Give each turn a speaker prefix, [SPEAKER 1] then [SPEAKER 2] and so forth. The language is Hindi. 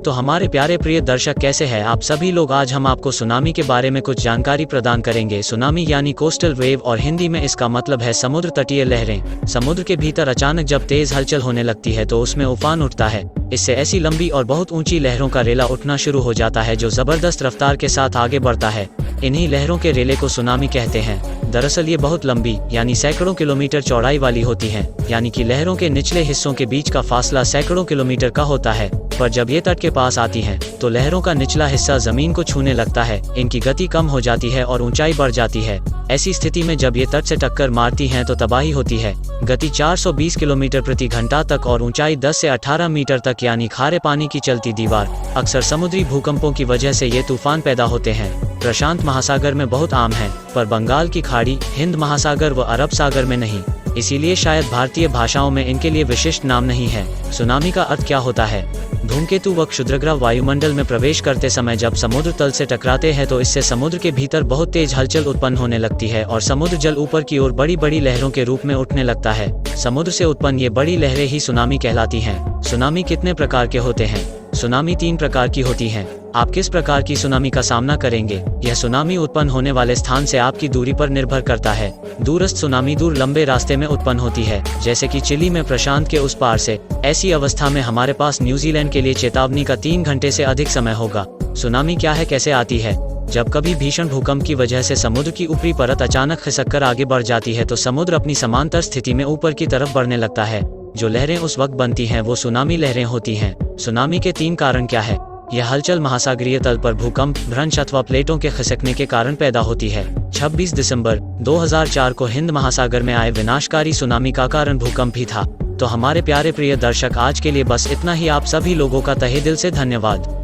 [SPEAKER 1] तो हमारे प्यारे प्रिय दर्शक कैसे हैं आप सभी लोग। आज हम आपको सुनामी के बारे में कुछ जानकारी प्रदान करेंगे। सुनामी यानी कोस्टल वेव और हिंदी में इसका मतलब है समुद्र तटीय लहरें। समुद्र के भीतर अचानक जब तेज हलचल होने लगती है तो उसमें उफान उठता है। इससे ऐसी लंबी और बहुत ऊंची लहरों का रेला उठना शुरू हो जाता है जो जबरदस्त रफ्तार के साथ आगे बढ़ता है। इन्हीं लहरों के रेले को सुनामी कहते हैं। दरअसल ये बहुत लंबी यानी सैकड़ों किलोमीटर चौड़ाई वाली होती हैं, यानी कि लहरों के निचले हिस्सों के बीच का फासला सैकड़ों किलोमीटर का होता है। पर जब ये तट के पास आती हैं, तो लहरों का निचला हिस्सा जमीन को छूने लगता है, इनकी गति कम हो जाती है और ऊंचाई बढ़ जाती है। ऐसी स्थिति में जब ये तट से टक्कर मारती हैं तो तबाही होती है। गति 420 किलोमीटर प्रति घंटा तक और ऊंचाई 10 से 18 मीटर तक यानी खारे पानी की चलती दीवार। अक्सर समुद्री भूकंपों की वजह से ये तूफान पैदा होते हैं। प्रशांत महासागर में बहुत आम है, पर बंगाल की खाड़ी, हिंद महासागर व अरब सागर में नहीं। इसीलिए शायद भारतीय भाषाओं में इनके लिए विशिष्ट नाम नहीं है। सुनामी का अर्थ क्या होता है? धूमकेतु व क्षुद्रग्रह वायुमंडल में प्रवेश करते समय जब समुद्र तल से टकराते हैं तो इससे समुद्र के भीतर बहुत तेज हलचल उत्पन्न होने लगती है और समुद्र जल ऊपर की ओर बड़ी बड़ी लहरों के रूप में उठने लगता है। समुद्र से उत्पन्न ये बड़ी लहरें ही सुनामी कहलाती हैं। सुनामी कितने प्रकार के होते हैं? सुनामी 3 प्रकार की होती हैं। आप किस प्रकार की सुनामी का सामना करेंगे, यह सुनामी उत्पन्न होने वाले स्थान से आपकी दूरी पर निर्भर करता है। दूरस्थ सुनामी दूर लंबे रास्ते में उत्पन्न होती है, जैसे कि चिली में प्रशांत के उस पार से। ऐसी अवस्था में हमारे पास न्यूजीलैंड के लिए चेतावनी का 3 घंटे से अधिक समय होगा। सुनामी क्या है, कैसे आती है? जब कभी भीषण भूकंप की वजह से समुद्र की ऊपरी परत अचानक खिसककर आगे बढ़ जाती है तो समुद्र अपनी समांतर स्थिति में ऊपर की तरफ बढ़ने लगता है। जो लहरें उस वक्त बनती हैं वो सुनामी लहरें होती हैं। सुनामी के 3 कारण क्या है? यह हलचल महासागरीय तल पर भूकंप, भ्रंश अथवा प्लेटों के खिसकने के कारण पैदा होती है। 26 दिसंबर 2004 को हिंद महासागर में आए विनाशकारी सुनामी का कारण भूकंप ही था। तो हमारे प्यारे प्रिय दर्शक, आज के लिए बस इतना ही। आप सभी लोगों का तहे दिल से धन्यवाद।